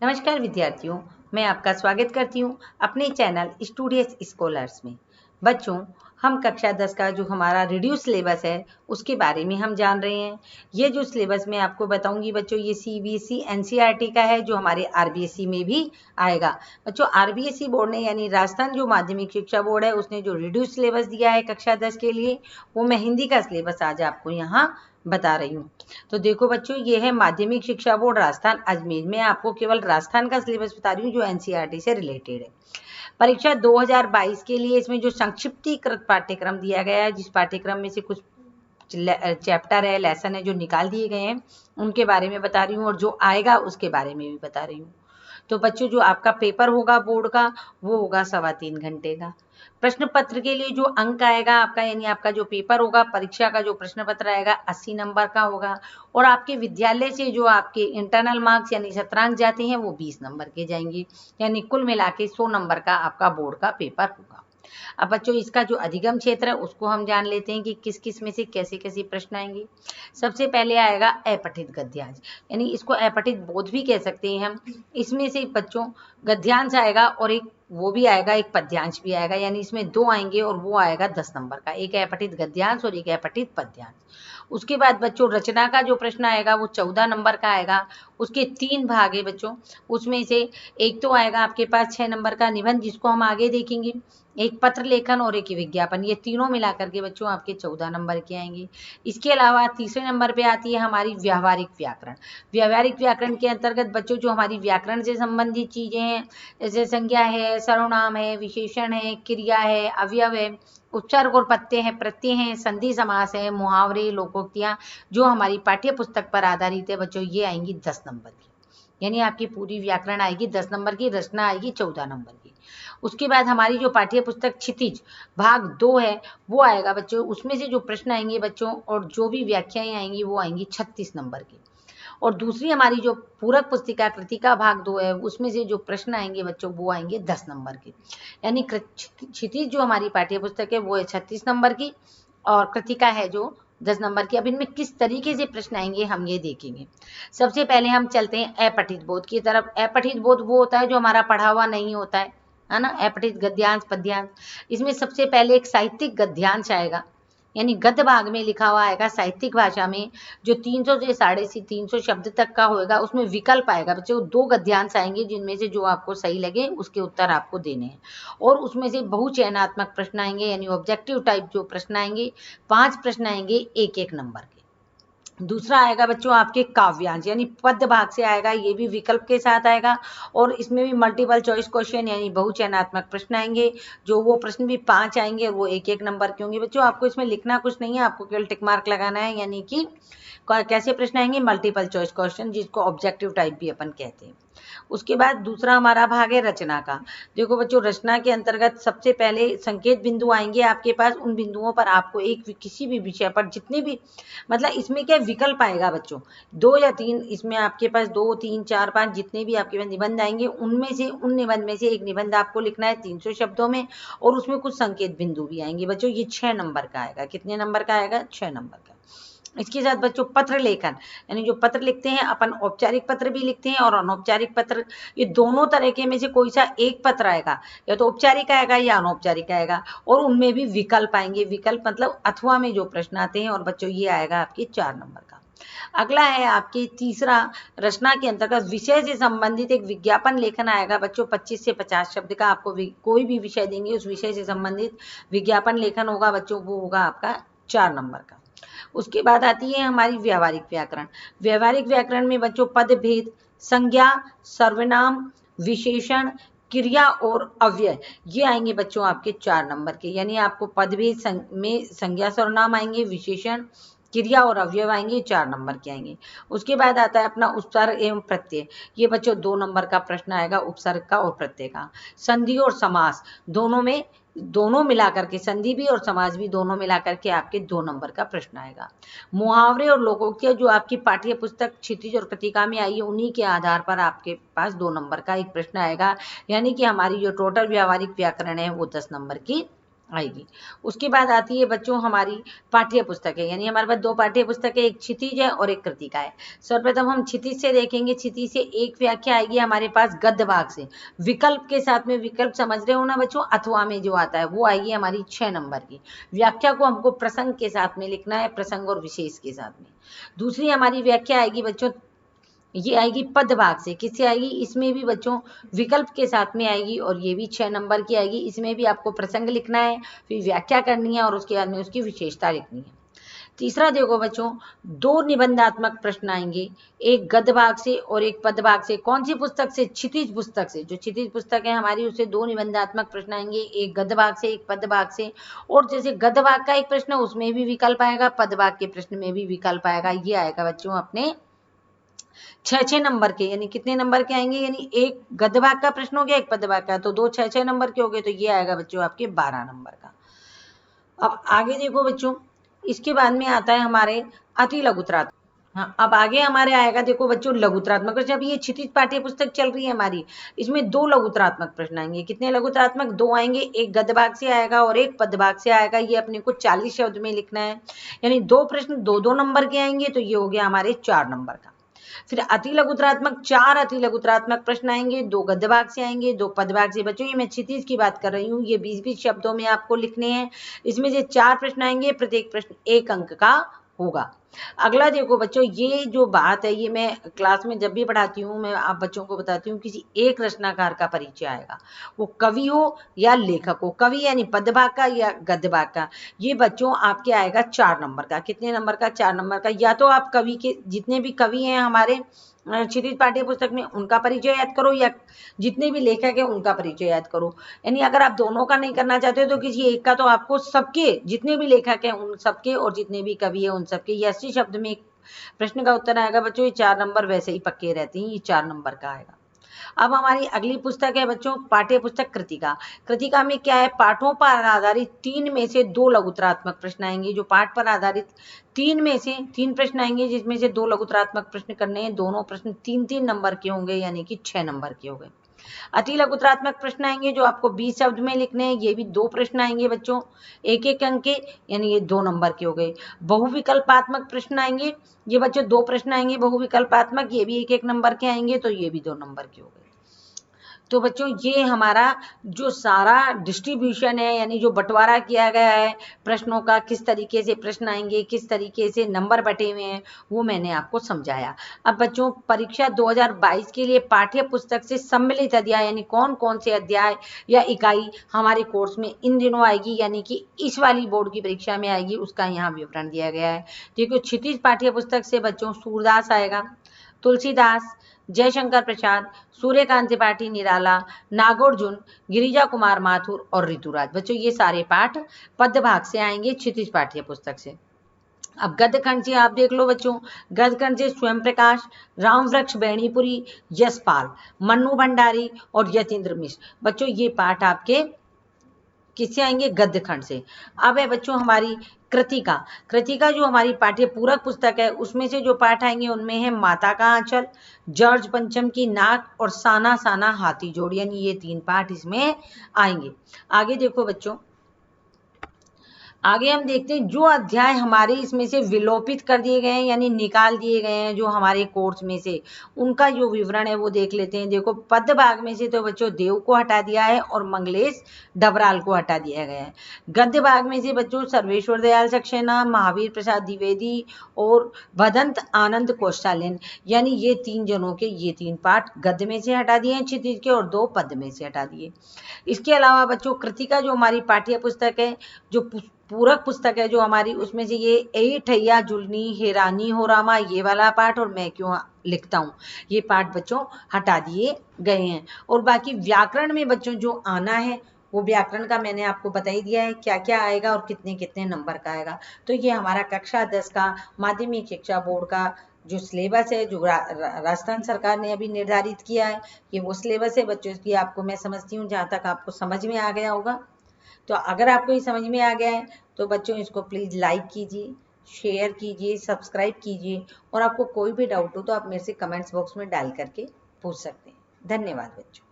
नमस्कार विद्यार्थियों, मैं आपका स्वागत करती हूँ अपने चैनल स्टूडियस स्कॉलर्स में। बच्चों, हम कक्षा 10 का जो हमारा रिड्यूस सिलेबस है उसके बारे में हम जान रहे हैं। ये जो सिलेबस मैं आपको बताऊंगी बच्चों, ये सीबीएसई एनसीईआरटी का है जो हमारे आरबीएसई में भी आएगा। बच्चों, आरबीएसई बोर्ड ने यानी राजस्थान जो माध्यमिक शिक्षा बोर्ड है उसने जो रिड्यूस सिलेबस दिया है कक्षा 10 के लिए, वो मैं हिंदी का सिलेबस आज आपको यहाँ बता रही हूँ। तो देखो बच्चों, ये है माध्यमिक शिक्षा बोर्ड राजस्थान अजमेर। मैं आपको केवल राजस्थान का सिलेबस बता रही हूँ जो एनसीईआरटी से रिलेटेड है। परीक्षा 2022 के लिए इसमें जो संक्षिप्तीकृत पाठ्यक्रम दिया गया है, जिस पाठ्यक्रम में से कुछ चैप्टर है, लेसन है जो निकाल दिए गए हैं, उनके बारे में बता रही हूँ, और जो आएगा उसके बारे में भी बता रही हूँ। तो बच्चों, जो आपका पेपर होगा बोर्ड का, वो होगा 3.25 घंटे का। प्रश्न पत्र के लिए जो अंक आएगा आपका, यानी आपका जो पेपर होगा, परीक्षा का जो प्रश्न पत्र आएगा 80 नंबर का होगा, और आपके विद्यालय से जो आपके इंटरनल मार्क्स यानी शतरांक जाते हैं वो 20 नंबर के जाएंगे, यानी कुल मिला के 100 नंबर का आपका बोर्ड का पेपर होगा। अब बच्चों, इसका जो अधिगम क्षेत्र है उसको हम जान लेते हैं कि किस किस में से कैसे कैसे प्रश्न आएंगे। सबसे पहले आएगा अपठित गद्यांश, यानी इसको अपठित बोध भी कह सकते हैं हम। इसमें से बच्चों गद्यांश आएगा और एक वो भी आएगा, एक पद्यांश भी आएगा, यानी इसमें 2 आएंगे और वो आएगा 10 नंबर का, एक अपठित गद्यांश और एक अपठित पद्यांश। उसके बाद बच्चों रचना का जो प्रश्न आएगा वो 14 नंबर का आएगा। उसके 3 भाग है बच्चों, उसमें से एक तो आएगा आपके पास 6 नंबर का निबंध, जिसको हम आगे देखेंगे, एक पत्र लेखन और एक विज्ञापन, ये तीनों मिलाकर के बच्चों आपके 14 नंबर के आएंगे। इसके अलावा तीसरे नंबर पे आती है हमारी व्यावहारिक व्याकरण। व्यावहारिक व्याकरण के अंतर्गत बच्चों जो हमारी व्याकरण से संबंधित चीजें हैं, जैसे संज्ञा है, सर्वनाम है, विशेषण है, क्रिया है, अवयव है, उपसर्ग और पत्ते हैं, प्रत्यय हैं, संधि समास है, मुहावरे, लोकोक्तियां, जो हमारी पाठ्य पुस्तक पर आधारित है बच्चों, ये आएंगी 10 नंबर की। यानी आपकी पूरी व्याकरण आएगी 10 नंबर की, रचना आएगी 14 नंबर की। उसके बाद हमारी जो पाठ्य पुस्तक क्षितिज भाग 2 है वो आएगा बच्चों, उसमें से जो प्रश्न आएंगे बच्चों और जो भी व्याख्याएं आएंगी वो आएंगी 36 नंबर की। और दूसरी हमारी जो पूरक पुस्तिका कृतिका भाग 2 है उसमें से जो प्रश्न आएंगे बच्चों वो आएंगे 10 नंबर के। यानी क्षितिज जो हमारी पाठ्य पुस्तक है वो है 36 नंबर की, और कृतिका है जो 10 नंबर की। अब इनमें किस तरीके से प्रश्न आएंगे हम ये देखेंगे। सबसे पहले हम चलते हैं अपठित बोध की तरफ। अपठित बोध वो होता है जो हमारा पढ़ा हुआ नहीं होता है ना, अपठित गद्यांश पद्यांश। इसमें सबसे पहले एक साहित्यिक गद्यांश आएगा, यानी गद्य भाग में लिखा हुआ आएगा साहित्यिक भाषा में, जो 300 से 350 शब्द तक का होगा। उसमें विकल्प आएगा बच्चों, 2 गद्यांश आएंगे जिनमें से जो आपको सही लगे उसके उत्तर आपको देने हैं, और उसमें से बहुचयनात्मक प्रश्न आएंगे, यानी ऑब्जेक्टिव टाइप जो प्रश्न आएंगे, 5 प्रश्न आएंगे 1-1 नंबर के। दूसरा आएगा बच्चों आपके काव्यांश, यानी पद्य भाग से आएगा, ये भी विकल्प के साथ आएगा, और इसमें भी मल्टीपल चॉइस क्वेश्चन यानी बहुचयनात्मक प्रश्न आएंगे, जो वो प्रश्न भी 5 आएंगे और वो 1-1 नंबर के होंगे। बच्चों आपको इसमें लिखना कुछ नहीं है, आपको केवल टिक मार्क लगाना है, यानी कि कैसे प्रश्न आएंगे, मल्टीपल चॉइस क्वेश्चन, जिसको ऑब्जेक्टिव टाइप भी अपन कहते हैं। उसके बाद दूसरा हमारा भाग है रचना का। देखो बच्चों, रचना के अंतर्गत सबसे पहले संकेत बिंदु आएंगे आपके पास, उन बिंदुओं पर आपको एक किसी भी विषय पर जितने भी, मतलब इसमें क्या विकल्प आएगा बच्चों, 2 या 3, इसमें आपके पास 2, 3, 4, 5 जितने भी आपके पास निबंध आएंगे, उनमें से उन निबंध में से एक निबंध आपको लिखना है 300 शब्दों में, और उसमें कुछ संकेत बिंदु भी आएंगे बच्चों। ये 6 नंबर का आएगा। कितने नंबर का आएगा? 6 नंबर का। इसके साथ बच्चों पत्र लेखन, यानी जो पत्र लिखते हैं अपन, औपचारिक पत्र भी लिखते हैं और अनौपचारिक पत्र, ये दोनों तरह के में से कोई सा एक पत्र आएगा, या तो औपचारिक आएगा या अनौपचारिक आएगा, और उनमें भी विकल्प आएंगे। विकल्प मतलब अथवा में जो प्रश्न आते हैं, और बच्चों ये आएगा आपके 4 नंबर का। अगला है आपके तीसरा, रचना के अंतर्गत विषय से संबंधित एक विज्ञापन लेखन आएगा बच्चों, 25 से 50 शब्द का। आपको कोई भी विषय देंगे उस विषय से संबंधित विज्ञापन लेखन होगा बच्चों, वो होगा आपका 4 नंबर का। उसके बाद आती है हमारी व्यावहारिक व्याकरण। व्यावहारिक व्याकरण में बच्चों पद भेद, संज्ञा, सर्वनाम, विशेषण, क्रिया और अव्यय, ये आएंगे बच्चों आपके 4 नंबर के। यानी आपको पद भेद में संज्ञा सर्वनाम आएंगे, विशेषण, क्रिया और अवयव आएंगे, 4 नंबर के आएंगे। उसके बाद आता है अपना उपसर्ग एवं प्रत्यय। ये बच्चों 2 नंबर का प्रश्न आएगा, उपसर्ग का और प्रत्यय का। संधि और समास दोनों मिलाकर के, संधि भी और समास भी दोनों मिलाकर के आपके 2 नंबर का प्रश्न आएगा। मुहावरे और लोकोक्तियां जो आपकी पाठ्य पुस्तक क्षितिज और कृतिका में आई है, उन्हीं के आधार पर आपके पास 2 नंबर का एक प्रश्न आएगा। यानी कि हमारी जो टोटल व्यावहारिक व्याकरण है वो 10 नंबर की आएगी। उसके बाद आती है बच्चों हमारी पाठ्य पुस्तकें, यानी हमारे पास दो पाठ्य पुस्तकें, एक क्षितिज है और एक कृतिका है। सर्वप्रथम हम क्षितिज से देखेंगे। क्षितिज से एक व्याख्या आएगी हमारे पास गद्य भाग से, विकल्प के साथ में। विकल्प समझ रहे हो ना बच्चों, अथवा में जो आता है वो आएगी हमारी 6 नंबर की। व्याख्या को हमको प्रसंग के साथ में लिखना है, प्रसंग और विशेष के साथ में। दूसरी हमारी व्याख्या आएगी बच्चों, ये आएगी पद भाग से। किससे आएगी? इसमें भी बच्चों विकल्प के साथ में आएगी और ये भी 6 नंबर की आएगी। इसमें भी आपको प्रसंग लिखना है, फिर व्याख्या करनी है और उसके बाद में उसकी विशेषता लिखनी है। तीसरा देखो बच्चों, 2 निबंधात्मक प्रश्न आएंगे, एक गद्य भाग से और एक पद भाग से। कौन सी पुस्तक से? क्षितिज पुस्तक से। जो क्षितिज पुस्तक है हमारी, उससे 2 निबंधात्मक प्रश्न आएंगे, एक गद्य भाग से एक पद भाग से। और जैसे गद्य भाग का एक प्रश्न, उसमें भी विकल्प आएगा, पद भाग के प्रश्न में भी विकल्प आएगा। ये आएगा बच्चों अपने 6-6 नंबर के। यानी कितने नंबर के आएंगे? यानी एक गद्य भाग का प्रश्न हो गया, एक पद भाग का, तो 2 6-6 नंबर के हो गए, तो ये आएगा बच्चों आपके 12 नंबर का। अब आगे देखो बच्चों, इसके बाद में आता है हमारे अति लघुत्रात्मक। हाँ, अब आगे हमारे आएगा देखो बच्चों लघुत्रात्मक प्रश्न। अब ये क्षितिज पाठ्य पुस्तक चल रही है हमारी, इसमें 2 लघुत्रात्मक प्रश्न आएंगे। कितने लघुत्रात्मक? 2 आएंगे, एक गद्य भाग से आएगा और एक पद भाग से आएगा। ये अपने को 40 शब्द में लिखना है, यानी 2 प्रश्न 2-2 नंबर के आएंगे, तो ये हो गया हमारे 4 नंबर का। फिर अति लघुत्रात्मक 4 अति लघुत्रात्मक प्रश्न आएंगे, 2 गद्य भाग से आएंगे, 2 पद भाग से। बच्चों ये मैं क्षितिज की बात कर रही हूँ, ये 20-20 शब्दों में आपको लिखने हैं। इसमें से 4 प्रश्न आएंगे, प्रत्येक प्रश्न 1 अंक का होगा। अगला देखो बच्चों, ये जो बात है ये मैं क्लास में जब भी पढ़ाती हूँ, मैं आप बच्चों को बताती हूँ, किसी एक रचनाकार का परिचय आएगा, वो कवि हो या लेखक हो। कवि यानी पद भाग का या गद्य भाग का। ये बच्चों आपके आएगा 4 नंबर का। कितने नंबर का? 4 नंबर का। या तो आप कवि के, जितने भी कवि हैं हमारे क्षितिज पाठ्य पुस्तक में, उनका परिचय याद करो, या जितने भी लेखक है उनका परिचय याद करो। यानी अगर आप दोनों का नहीं करना चाहते हो तो किसी एक का, तो आपको सबके, जितने भी लेखक हैं उन सबके और जितने भी कवि है उन सबके, ये 80 शब्द में एक प्रश्न का उत्तर आएगा बच्चों। ये 4 नंबर वैसे ही पक्के रहते हैं, ये 4 नंबर का आएगा। अब हमारी अगली पुस्तक है बच्चों पाठ्य पुस्तक कृतिका। कृतिका में क्या है? पाठों पर आधारित 3 में से 2 लघुत्रात्मक प्रश्न आएंगे। जो पाठ पर आधारित 3 में से 3 प्रश्न आएंगे, जिसमें से 2 लघुत्रात्मक प्रश्न करने हैं। दोनों प्रश्न 3-3 नंबर के होंगे, यानी कि 6 नंबर के हो गए। अति लघुत्रात्मक प्रश्न आएंगे जो आपको 20 शब्द में लिखने हैं। ये भी 2 प्रश्न आएंगे बच्चों, 1-1 अंक के, यानी ये 2 नंबर के हो गए। बहुविकल्पात्मक प्रश्न आएंगे, ये बच्चों 2 प्रश्न आएंगे बहुविकल्पात्मक, ये भी 1-1 नंबर के आएंगे, तो ये भी 2 नंबर के हो गए। तो बच्चों ये हमारा जो सारा डिस्ट्रीब्यूशन है, यानी जो बंटवारा किया गया है प्रश्नों का, किस तरीके से प्रश्न आएंगे, किस तरीके से नंबर बटे हुए हैं, वो मैंने आपको समझाया। अब बच्चों परीक्षा 2022 के लिए पाठ्य पुस्तक से सम्मिलित अध्याय, यानी कौन कौन से अध्याय या इकाई हमारे कोर्स में इन दिनों आएगी, यानी कि इस वाली बोर्ड की परीक्षा में आएगी, उसका यहाँ विवरण दिया गया है। देखो क्षितिज पाठ्य पुस्तक से बच्चों सूरदास आएगा, तुलसीदास, जयशंकर प्रसाद, सूर्यकांत त्रिपाठी निराला, नागार्जुन, गिरिजा कुमार माथुर और ऋतुराज। बच्चों ये सारे पाठ पद्य भाग से आएंगे क्षितिज पाठ्य पुस्तक से। अब गद्य खंड से आप देख लो बच्चों, गद्य खंड से स्वयं प्रकाश, रामवृक्ष बैणीपुरी, यशपाल, मन्नू भंडारी और यतीन्द्र मिश्र। बच्चों ये पाठ आपके किससे आएंगे? गद्य खंड से। अब है बच्चों हमारी कृतिका। कृतिका जो हमारी पाठ्य पूरक पुस्तक है, उसमें से जो पाठ आएंगे उनमें है माता का आंचल, जॉर्ज पंचम की नाक और साना साना हाथी जोड़, यानी ये 3 पाठ इसमें आएंगे। आगे देखो बच्चों, आगे हम देखते हैं जो अध्याय हमारे इसमें से विलोपित कर दिए गए हैं, यानी निकाल दिए गए हैं जो हमारे कोर्स में से, उनका जो विवरण है वो देख लेते हैं। देखो पद्य भाग में से तो बच्चों देव को हटा दिया है और मंगलेश डबराल को हटा दिया गया है। गद्य भाग में से बच्चों सर्वेश्वर दयाल सक्सेना, महावीर प्रसाद द्विवेदी और भदंत आनंद कोष्टालिन, यानी ये 3 जनों के ये 3 पाठ गद्य में से हटा दिए हैं क्षितिज के, और 2 पद्य में से हटा दिए। इसके अलावा बच्चों कृतिका जो हमारी पाठ्य पुस्तक है, जो पूरक पुस्तक है जो हमारी, उसमें से ये ए ठैया जुलनी हेरानी हो रामा, ये वाला पाठ और मैं क्यों लिखता हूँ, ये पाठ बच्चों हटा दिए गए हैं। और बाकी व्याकरण में बच्चों जो आना है वो व्याकरण का मैंने आपको बता ही दिया है, क्या क्या आएगा और कितने कितने नंबर का आएगा। तो ये हमारा कक्षा 10 का माध्यमिक शिक्षा बोर्ड का जो सिलेबस है, जो राजस्थान सरकार ने अभी निर्धारित किया है, ये वो सिलेबस है बच्चों। इसकी आपको मैं समझती हूँ जहाँ तक आपको समझ में आ गया होगा। तो अगर आपको ये समझ में आ गया है तो बच्चों इसको प्लीज़ लाइक कीजिए, शेयर कीजिए, सब्सक्राइब कीजिए, और आपको कोई भी डाउट हो तो आप मेरे से कमेंट्स बॉक्स में डाल करके पूछ सकते हैं। धन्यवाद बच्चों।